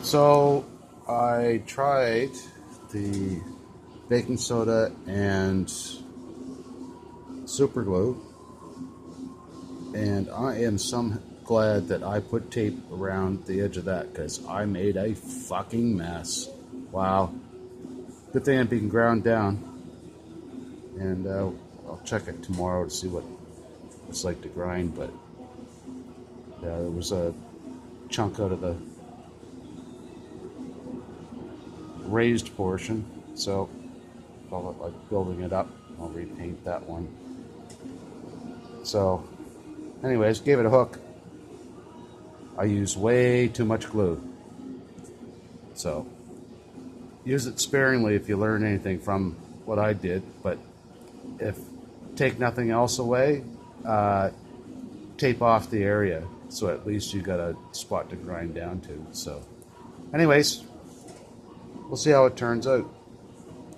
So I tried the baking soda and super glue, and I am some glad that I put tape around the edge of that because I made a fucking mess. Wow. Good thing I'm being ground down, and I'll check it tomorrow to see what it's like to grind, but yeah, there was a chunk out of the raised portion, so call it like building it up. I'll repaint that one. So anyways, gave it a hook. I used way too much glue, so use it sparingly if you learn anything from what I did, but if take nothing else away, tape off the area so at least you got a spot to grind down to. So anyways, we'll see how it turns out.